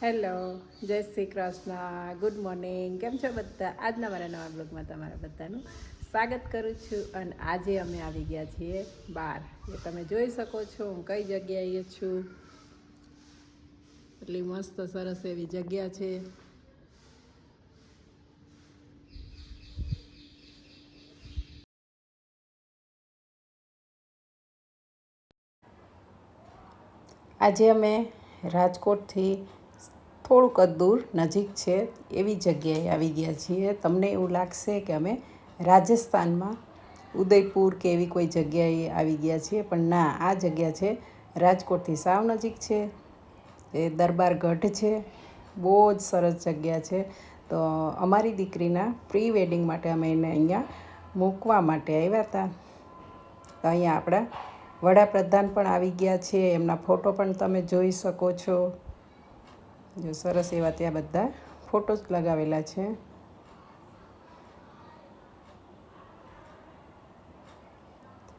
Hello, જય Shri Krishna, good morning. કેમ છો બધા? આજના મારા નવા બ્લોગમાં તમારા બધાનું સ્વાગત કરું છું. અને આજે અમે આવી ગયા છીએ બહાર. એ તમે જોઈ શકો છો હું કઈ જગ્યાએ છું. એટલી મસ્ત સરસ એવી જગ્યા છે. આજે અમે રાજકોટથી થોડુંક જ દૂર નજીક છે એવી જગ્યાએ આવી ગયા છીએ. તમને એવું લાગશે કે અમે રાજસ્થાનમાં ઉદયપુર કે એવી કોઈ જગ્યાએ આવી ગયા છીએ, પણ ના, આ જગ્યા છે રાજકોટથી સાવ નજીક છે. એ દરબારગઢ છે. બહુ જ સરસ જગ્યા છે. તો અમારી દીકરીના પ્રી વેડિંગ માટે અમે એને અહીંયા મૂકવા માટે આવ્યા હતા. તો અહીંયા આપણા વડાપ્રધાન પણ આવી ગયા છે. એમના ફોટો પણ તમે જોઈ શકો છો. જો સરસ એવા ત્યાં બધા ફોટોસ લગાવેલા છે.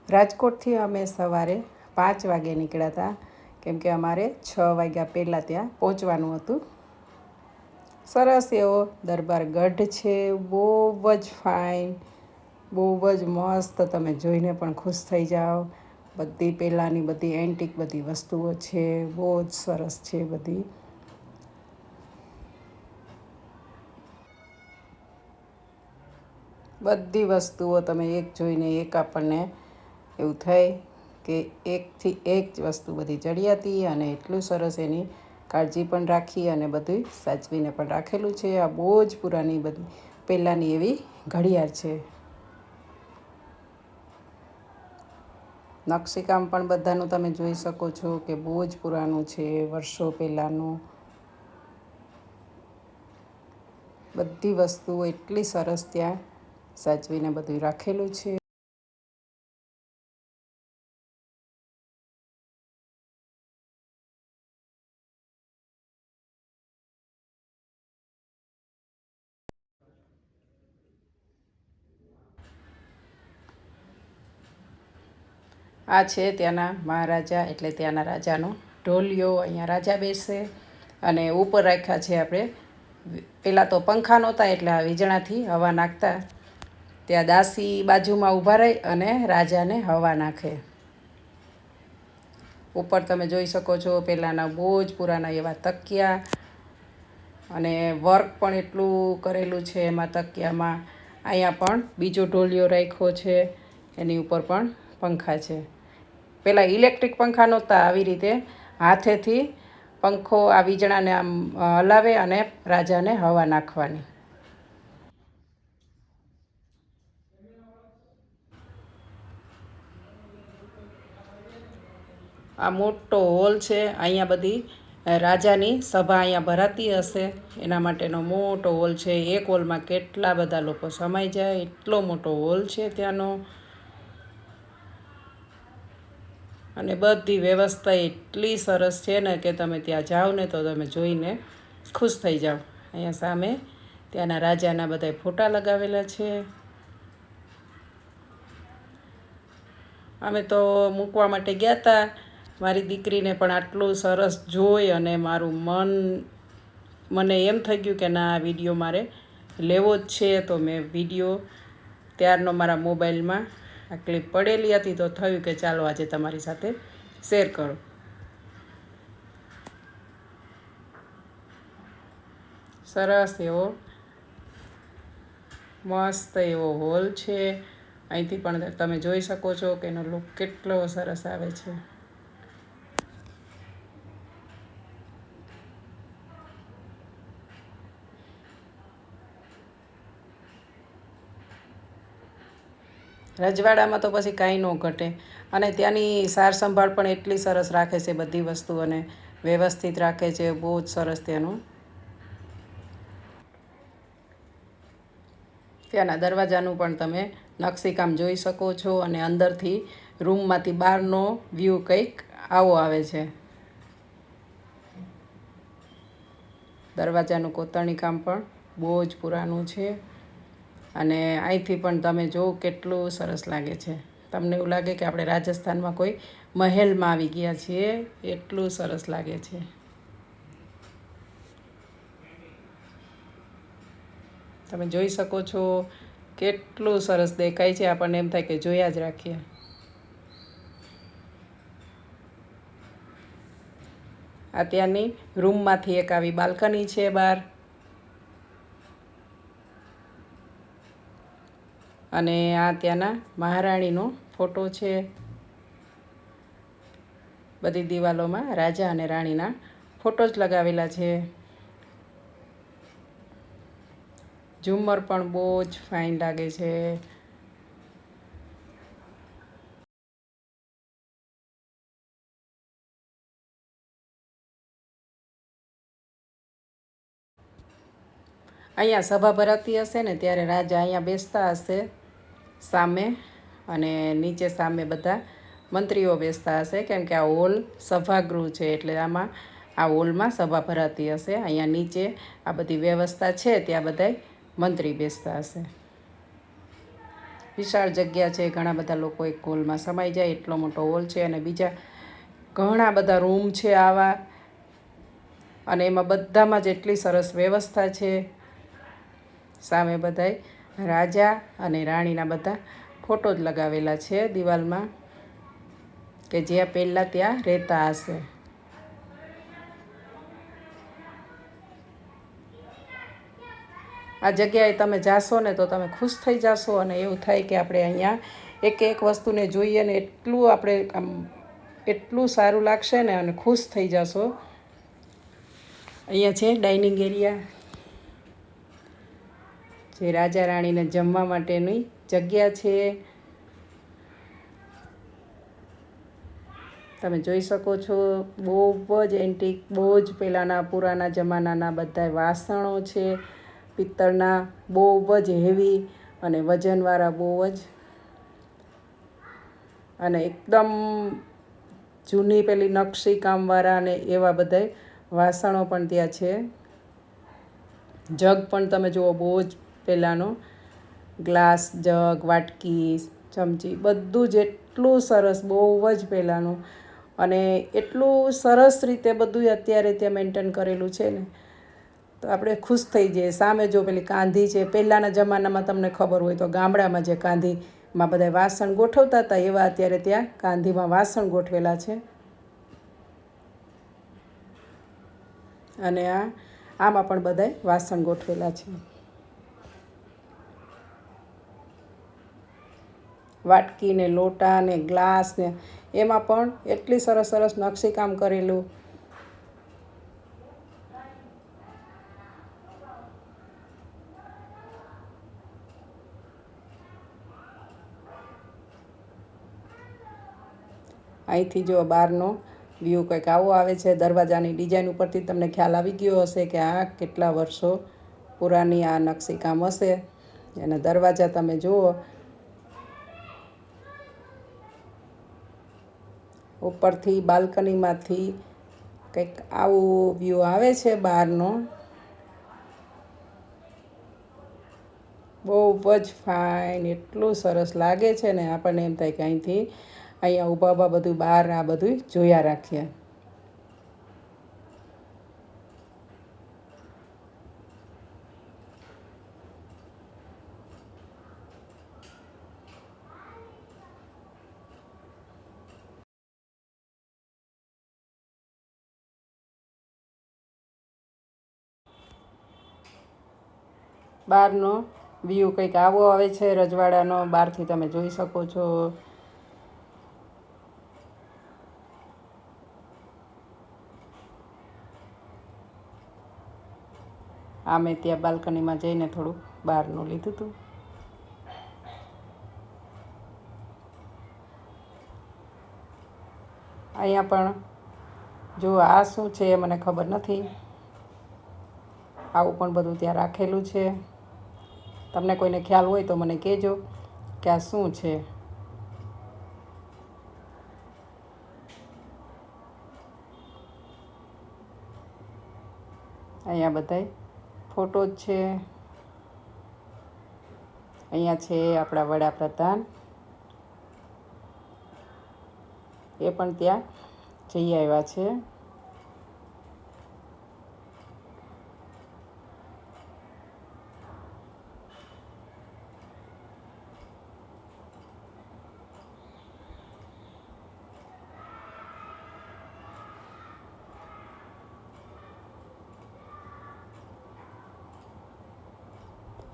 રાજકોટથી અમે સવારે 5 વાગે નીકળ્યા હતા, કેમ કે અમારે 6 વાગ્યા પહેલાં ત્યાં પહોંચવાનું હતું. સરસ એવો દરબારગઢ છે. બહુ જ ફાઇન, બહુ જ મસ્ત. તમે જોઈને પણ ખુશ થઈ જાઓ. બધી પહેલાંની બધી એન્ટિક બધી વસ્તુઓ છે. બહુ જ સરસ છે બધી. બધી વસ્તુઓ તમે એક જોઈને એક આપણને એવું થાય કે એકથી એક જ વસ્તુ બધી ચડિયાતી, અને એટલું સરસ એની કાળજી પણ રાખી અને બધું સાચવીને પણ રાખેલું છે. આ બહુ જ પુરાની બધી પહેલાંની એવી ઘડિયાળ છે. નકશીકામ પણ બધાનું તમે જોઈ શકો છો કે બહુ જ પુરાણું છે, વર્ષો પહેલાંનું. બધી વસ્તુઓ એટલી સરસ ત્યાં સાચવીને બધું રાખેલું છે. આ છે ત્યાંના મહારાજા, એટલે ત્યાંના રાજાનો ઢોલિયો. અહીંયા રાજા બેસે અને ઉપર રાખ્યા છે આપણે. પહેલાં તો પંખા નહોતા, એટલે આ વીજળાથી હવા નાખતા. ત્યાં દાસી બાજુમાં ઊભા રહી અને રાજાને હવા નાખે. ઉપર તમે જોઈ શકો છો પહેલાંના બહુ જ પુરાના એવા તકિયા, અને વર્ક પણ એટલું કરેલું છે એમાં તકિયામાં. અહીંયા પણ બીજો ઢોલિયો રાખ્યો છે, એની ઉપર પણ પંખા છે. પહેલાં ઇલેક્ટ્રિક પંખા નહોતા, આવી રીતે હાથેથી પંખો આ વીજળાને આમ હલાવે અને રાજાને હવા નાખવાની. આ મોટો હોલ છે. અહીંયા બધી રાજાની સભા અહીંયા ભરાતી હશે, એના માટેનો મોટો હોલ છે. એક હોલમાં કેટલા બધા લોકો સમાઈ જાય એટલો મોટો હોલ છે ત્યાંનો. અને બધી વ્યવસ્થા એટલી સરસ છે ને કે તમે ત્યાં જાઓ ને તો તમે જોઈને ખુશ થઈ જાઓ. અહીંયા સામે ત્યાંના રાજાના બધા ફોટા લગાવેલા છે. અમે તો મૂકવા માટે ગયા હતા. મારી દીકરીને પણ આટલું સરસ જોઈ અને મારું મને એમ થઈ ગયું કે ના, આ વિડીયો મારે લેવો જ છે. તો મેં વિડીયો ત્યારનો મારા મોબાઈલમાં આ ક્લિપ પડેલી હતી, તો થયું કે ચાલો આજે તમારી સાથે શેર કરો. સરસ એવો મસ્ત એવો હોલ છે. અહીંથી પણ તમે જોઈ શકો છો કે એનો લુક કેટલો સરસ આવે છે. રજવાડામાં તો પછી કાંઈ ન ઘટે. અને ત્યાંની સાર સંભાળ પણ એટલી સરસ રાખે છે, બધી વસ્તુઓને વ્યવસ્થિત રાખે છે. બહુ જ સરસ ત્યાંનું. ત્યાંના દરવાજાનું પણ તમે નકશીકામ જોઈ શકો છો, અને અંદરથી રૂમમાંથી બહારનો વ્યૂ કંઈક આવો આવે છે. દરવાજાનું કોતરણી કામ પણ બહુ જ પુરાણું છે. અને અહીંથી પણ તમે જુઓ કેટલું સરસ લાગે છે. તમને એવું લાગે કે આપણે રાજસ્થાનમાં કોઈ મહેલમાં આવી ગયા છીએ, એટલું સરસ લાગે છે. તમે જોઈ શકો છો કેટલું સરસ દેખાય છે, આપણને એમ થાય કે જોયા જ રાખીએ. આ ત્યાંની રૂમમાંથી એક આવી બાલ્કની છે બહાર, અને આ ત્યાંના મહારાણીનો ફોટો છે. બધી દિવાલોમાં રાજા અને રાણીના ફોટો જ લગાવેલા છે. ઝુમ્મર પણ બહુ જ ફાઇન લાગે છે. અહીંયા સભા ભરાતી હશે ને ત્યારે રાજા અહીંયા બેસતા હશે સામે, અને નીચે સામે બધા મંત્રીઓ બેસતા હશે, કેમ કે આ હોલ સભાગૃહ છે, એટલે આમાં આ હોલમાં સભા ભરાતી હશે. અહીંયા નીચે આ બધી વ્યવસ્થા છે, ત્યાં બધાય મંત્રી બેસતા હશે. વિશાળ જગ્યા છે, ઘણા બધા લોકો એક હોલમાં સમાઈ જાય એટલો મોટો હોલ છે, અને બીજા ઘણા બધા રૂમ છે આવા, અને એમાં બધામાં જ એટલી સરસ વ્યવસ્થા છે. સામે બધાય રાજા અને રાણીના બધા ફોટો જ લગાવેલા છે દિવાલમાં, કે જ્યાં પહેલાં ત્યાં રહેતા હશે. આ જગ્યાએ તમે જાશો ને તો તમે ખુશ થઈ જશો, અને એવું થાય કે આપણે અહીંયા એક એક વસ્તુને જોઈએ ને એટલું આપણે આમ એટલું સારું લાગશે ને, અને ખુશ થઈ જશો. અહીંયા છે ડાઇનિંગ એરિયા, જે રાજા રાણીને જમવા માટેની જગ્યા છે. તમે જોઈ શકો છો બહુ જ એન્ટિક, બહુ જ પહેલાંના પુરાના જમાનાના બધા વાસણો છે પિત્તળના, બહુ જ હેવી અને વજનવાળા, બહુ જ, અને એકદમ જૂની પેલી નકશી કામવાળા અને એવા બધાય વાસણો પણ ત્યાં છે. જગ પણ તમે જુઓ, બહુ જ પહેલાંનો ગ્લાસ, જગ, વાટકી, ચમચી, બધું જ એટલું સરસ, બહુ જ પહેલાંનું, અને એટલું સરસ રીતે બધું અત્યારે ત્યાં મેન્ટેન કરેલું છે ને, તો આપણે ખુશ થઈ જઈએ. સામે જો પેલી કાંધી છે, પહેલાંના જમાનામાં તમને ખબર હોય તો ગામડામાં જે કાંધીમાં બધા વાસણ ગોઠવતા હતા, એવા અત્યારે ત્યાં કાંધીમાં વાસણ ગોઠવેલા છે. અને આમાં પણ બધાય વાસણ ગોઠવેલા છે. વાટકી ને લોટા ને ગ્લાસ ને એમાં પણ એટલી સરસ સરસ નકશીકામ કરેલું. અહીંથી જો બહારનો વ્યૂ કંઈક આવો આવે છે. દરવાજાની ડિઝાઇન ઉપરથી તમને ખ્યાલ આવી ગયો હશે કે આ કેટલા વર્ષો પુરાની આ નકશીકામ હશે. એના દરવાજા તમે જુઓ, ઉપરથી બાલ્કનીમાંથી કંઈક આવું વ્યૂ આવે છે બહારનો. બહુ જ ફાઇન, એટલું સરસ લાગે છે ને, આપણને એમ થાય કે અહીંયા ઊભા ઊભા બધું બહાર આ બધું જોયા રાખીએ. બહારનો વ્યૂ કંઈક આવો આવે છે રજવાડાનો, બહારથી તમે જોઈ શકો છો. આ મેં ત્યાં બાલ્કનીમાં જઈને થોડું બહારનું લીધું હતું. અહીંયા પણ જો આ શું છે એ મને ખબર નથી. આવું પણ બધું ત્યાં રાખેલું છે. તમને કોઈને ખ્યાલ હોય તો મને કહેજો કે આ શું છે. અહીંયા બધાય ફોટો જ છે. અહીંયા છે આપણા વડાપ્રધાન, એ પણ ત્યાં જઈ આવ્યા છે.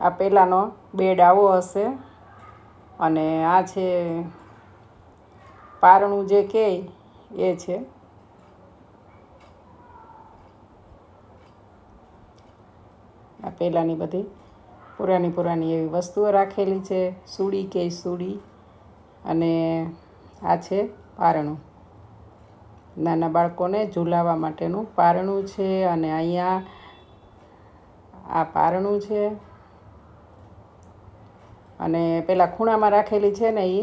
આ પહેલાંનો બેડ આવો હશે અને આ છે પારણું જે કહે એ છે. આ પહેલાંની બધી પુરાણી એવી વસ્તુઓ રાખેલી છે. સૂડી કે સૂડી. અને આ છે પારણું, નાના બાળકોને ઝૂલાવવા માટેનું પારણું છે. અને અહીંયા આ પારણું છે. અને પેલા ખૂણામાં રાખેલી છે ને એ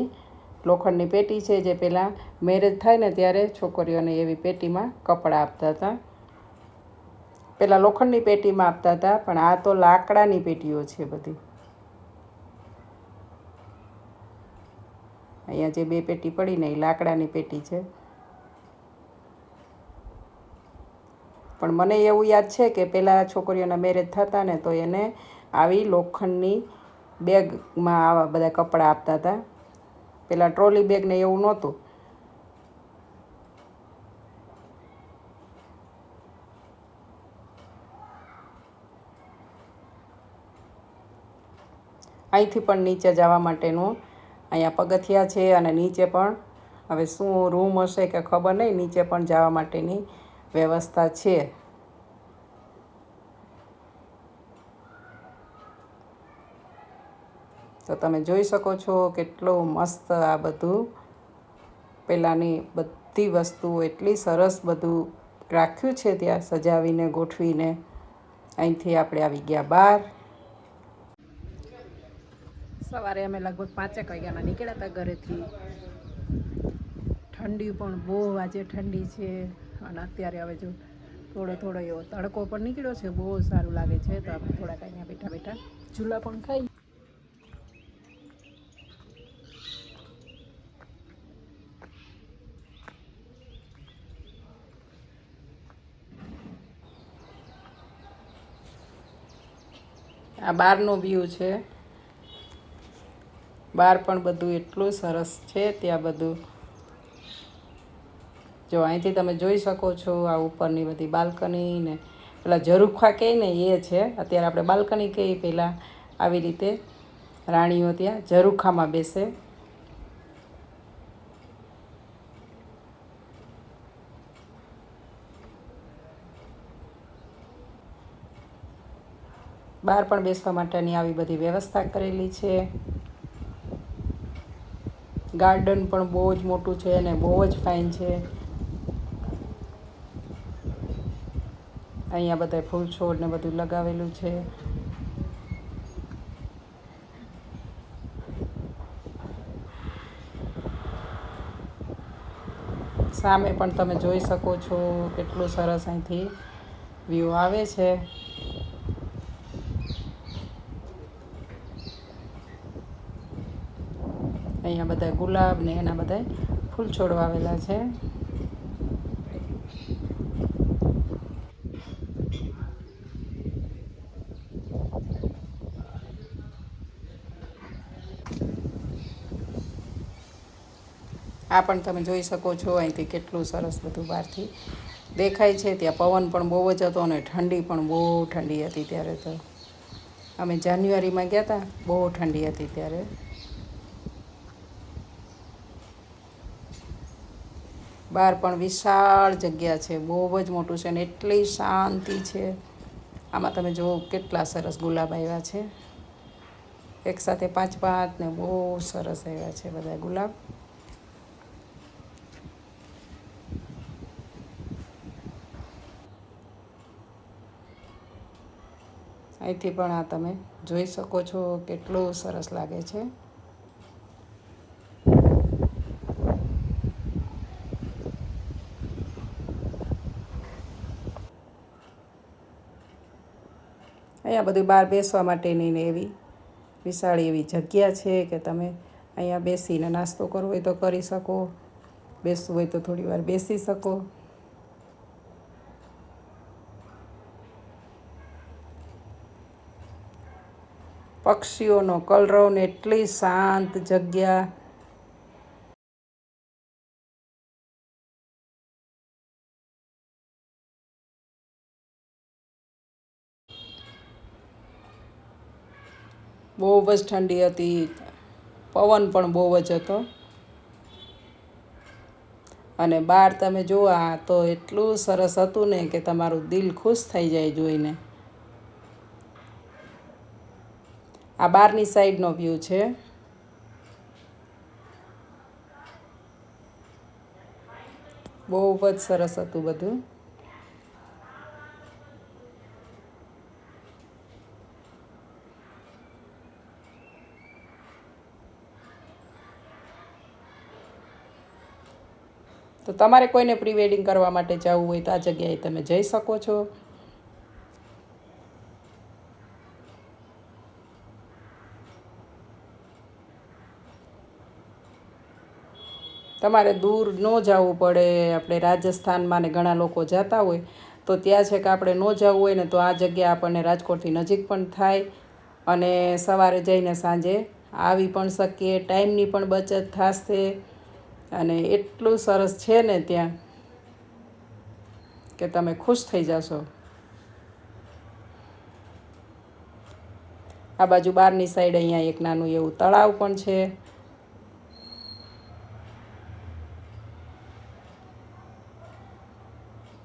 લોખંડની પેટી છે, જે પહેલાં મેરેજ થાય ને ત્યારે છોકરીઓને એવી પેટીમાં કપડાં આપતા હતા. પહેલાં લોખંડની પેટીમાં આપતા હતા, પણ આ તો લાકડાની પેટીઓ છે બધી. અહીંયા જે બે પેટી પડી ને એ લાકડાની પેટી છે. પણ મને એવું યાદ છે કે પહેલાં છોકરીઓના મેરેજ થતા ને તો એને આવી લોખંડની બેગમાં આવા બધા કપડાં આપતા હતા. પહેલાં ટ્રોલી બેગ ને એવું નહોતું. અહીંથી પણ નીચે જવા માટેનું અહીંયા પગથિયા છે. અને નીચે પણ હવે શું રૂમ હશે કે ખબર નહીં, નીચે પણ જવા માટેની વ્યવસ્થા છે. તો તમે જોઈ શકો છો કેટલું મસ્ત આ બધું પહેલાંની બધી વસ્તુઓ એટલી સરસ બધું રાખ્યું છે ત્યાં સજાવીને ગોઠવીને. અહીંથી આપણે આવી ગયા બહાર. સવારે અમે લગભગ 5 વાગ્યાના નીકળ્યા હતા ઘરેથી. ઠંડી પણ બહુ આજે ઠંડી છે. અને અત્યારે હવે જો થોડો એવો તડકો પણ નીકળ્યો છે, બહુ સારું લાગે છે. તો આપણે થોડાક અહીંયા બેઠા બેઠા ઝૂલા પણ ખાઈ. આ બહારનો વ્યૂ છે. બહાર પણ બધું એટલું સરસ છે ત્યાં બધું. જો અહીંથી તમે જોઈ શકો છો આ ઉપરની બધી બાલ્કની ને પેલા ઝરૂખા કહે ને એ છે. અત્યારે આપણે બાલ્કની કહીએ, પહેલાં આવી રીતે રાણીઓ ત્યાં ઝરૂખામાં બેસે. બહાર પણ બેસવા માટેની આવી બધી વ્યવસ્થા કરેલી છે. ગાર્ડન પણ બહુ જ મોટું છે અને બહુ જ ફાઇન છે. અહીંયા બધા ફૂલ છોડ ને બધું લગાવેલું છે. સામે પણ તમે જોઈ શકો છો કેટલું સરસ અહીંથી વ્યૂ આવે છે. અહીંયા બધા ગુલાબ ને એના બધા ફૂલ છોડ વાવેલા છે. આ પણ તમે જોઈ શકો છો અહીંથી કેટલું સરસ બધું બહારથી દેખાય છે. ત્યાં પવન પણ બહુ જ હતો અને ઠંડી પણ બહુ ઠંડી હતી ત્યારે. તો અમે જાન્યુઆરીમાં ગયા હતા, બહુ ઠંડી હતી ત્યારે. બહાર પણ વિશાળ જગ્યા છે, બહુ જ મોટું છે અને એટલી શાંતિ છે. આમાં તમે જુઓ કેટલા સરસ ગુલાબ આવ્યા છે. એકસાથે 5 ને બહુ સરસ આવ્યા છે બધા ગુલાબ. અહીંથી પણ આ તમે જોઈ શકો છો કેટલું સરસ લાગે છે. અહીંયા બધું બહાર બેસવા માટેની ને એવી વિશાળ એવી જગ્યા છે કે તમે અહીંયા બેસીને નાસ્તો કરવો હોય તો કરી શકો, બેસવું હોય તો થોડી વાર બેસી શકો. પક્ષીઓનો કલરવ ને એટલી શાંત જગ્યા. બહુ જ ઠંડી હતી, પવન પણ બહુ જ હતો. અને બહાર તમે જુઓ આ તો એટલું સરસ હતું ને કે તમારું દિલ ખુશ થઈ જાય જોઈને. આ બહારની સાઈડનો વ્યૂ છે. બહુ જ સરસ હતું બધું. તો તમારે કોઈને પ્રી વેડિંગ કરવા માટે જવું હોય તો આ જગ્યાએ તમે જઈ શકો છો. તમારે દૂર ન જવું પડે. આપણે રાજસ્થાનમાં ને ઘણા લોકો જતા હોય તો ત્યાં છે કે આપણે ન જવું હોય ને તો આ જગ્યા આપણને રાજકોટથી નજીક પણ થાય અને સવારે જઈને સાંજે આવી પણ શકીએ. ટાઈમની પણ બચત થશે અને એટલું સરસ છે ને ત્યાં કે તમે ખુશ થઈ જશો. આ બાજુ બહારની સાઈડ અહીંયા એક નાનું એવું તળાવ પણ છે.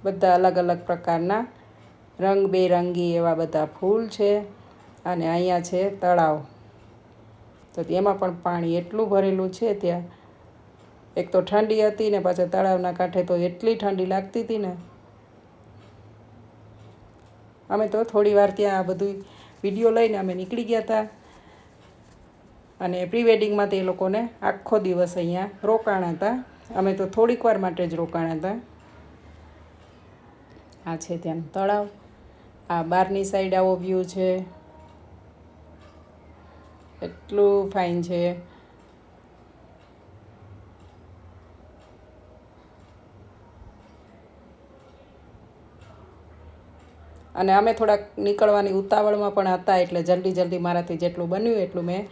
બધા અલગ અલગ પ્રકારના રંગબેરંગી એવા બધા ફૂલ છે અને અહીંયા છે તળાવ. તો એમાં પણ પાણી એટલું ભરેલું છે ત્યાં. એક તો ઠંડી હતી ને પાછા તળાવના કાંઠે તો એટલી ઠંડી લાગતી હતી ને. અમે તો થોડી વાર ત્યાં આ બધું વિડીયો લઈને અમે નીકળી ગયા હતા અને પ્રી વેડિંગમાં તે લોકોને આખો દિવસ અહીંયા રોકાણા હતા. અમે તો થોડીક વાર માટે જ રોકાણા હતા. આ છે ત્યાંનું તળાવ. આ બહારની સાઈડ આવો વ્યૂ છે. એટલું ફાઇન છે. અને અમે થોડાક નીકળવાની ઉતાવળમાં પણ હતા એટલે જલ્દી જલ્દી મારાથી જેટલું બન્યું એટલું મેં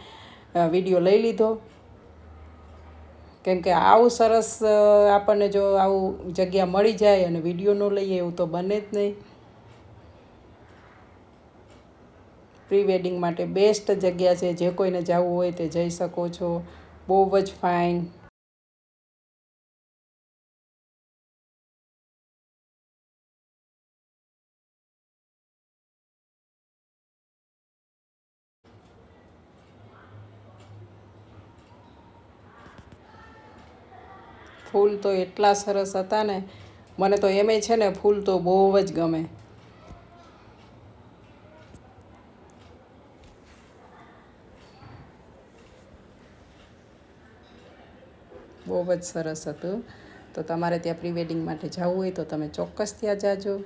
વિડીયો લઈ લીધો. કેમ કે આવું સરસ આપણને જો આવું જગ્યા મળી જાય અને વિડીયો ન લઈએ એવું તો બને જ નહીં. પ્રી વેડિંગ માટે બેસ્ટ જગ્યા છે. જે કોઈને જવું હોય તે જઈ શકો છો. બહુ જ ફાઇન. ફૂલ તો એટલા સરસ હતા ને. મને તો એમે છે ને ફૂલ તો બહુ જ ગમે. બહુ જ સરસ હતું. તો તમારે ત્યાં પ્રી વેડિંગ માટે જવું હોય તો તમે ચોક્કસ ત્યાં જાજો.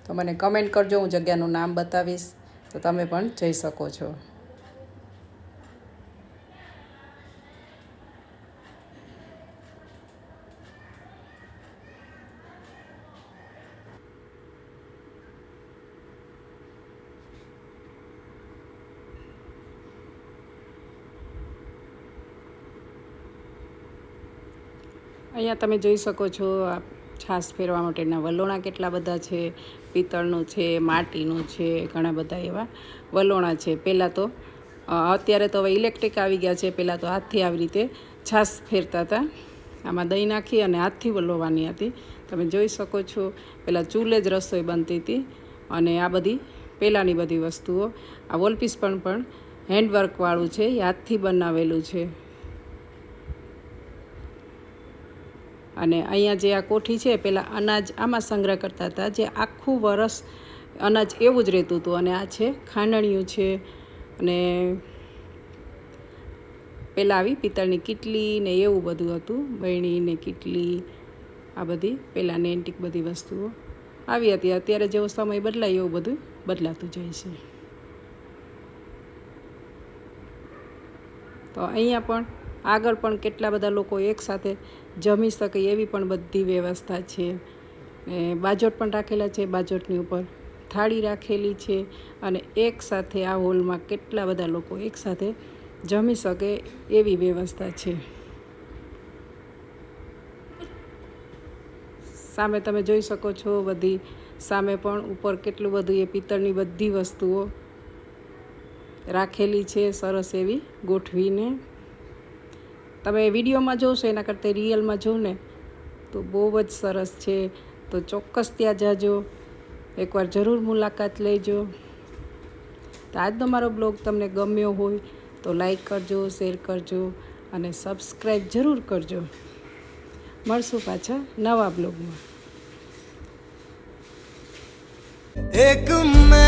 તો મને કમેન્ટ કરજો, હું જગ્યાનું નામ બતાવીશ તો તમે પણ જઈ શકો છો. અહીંયા તમે જોઈ શકો છો આ છાશ ફેરવા માટેના વલોણા કેટલા બધા છે. પિત્તળનું છે, માટીનું છે, ઘણા બધા એવા વલોણા છે. પહેલાં તો અત્યારે તો હવે ઇલેક્ટ્રિક આવી ગયા છે. પહેલાં તો હાથથી આવી રીતે છાશ ફેરતા હતા. આમાં દહીં નાખી અને હાથથી વલોવાની હતી. તમે જોઈ શકો છો પહેલાં ચૂલે જ રસોઈ બનતી હતી. અને આ બધી પહેલાંની બધી વસ્તુઓ. આ વોલપીસ પણ હેન્ડવર્કવાળું છે, એ હાથથી બનાવેલું છે. અને અહીંયા જે આ કોઠી છે પહેલાં અનાજ આમાં સંગ્રહ કરતા હતા, જે આખું વરસ અનાજ એવું જ રહેતું હતું. અને આ છે ખાંડણિયું છે. અને પહેલાં આવી પિત્તળની કીટલી ને એવું બધું હતું. બરણી ને કીટલી આ બધી પહેલાંની એન્ટિક બધી વસ્તુઓ આવી હતી. અત્યારે જેવો સમય બદલાય એવું બધું બદલાતું જાય છે. તો અહીંયા પણ આગળ પણ કેટલા બધા લોકો એકસાથે જમી શકે એવી પણ બધી વ્યવસ્થા છે. બાજોટ પણ રાખેલા છે. બાજોટની ઉપર થાળી રાખેલી છે. અને એકસાથે આ હોલમાં કેટલા બધા લોકો એકસાથે જમી શકે એવી વ્યવસ્થા છે. સામે તમે જોઈ શકો છો બધી સામે પણ ઉપર કેટલું બધું એ પિત્તળની બધી વસ્તુઓ રાખેલી છે સરસ એવી ગોઠવીને. તમે વિડીયોમાં જોશો એના કરતાં રિયલમાં જો ને તો બહુ જ સરસ છે. તો ચોક્કસ ત્યાં જાજો, એકવાર જરૂર મુલાકાત લેજો. તો આજનો મારો બ્લોગ તમને ગમ્યો હોય તો લાઈક કરજો, શેર કરજો અને સબસ્ક્રાઈબ જરૂર કરજો. મળશું પાછા નવા બ્લોગમાં. एक मैं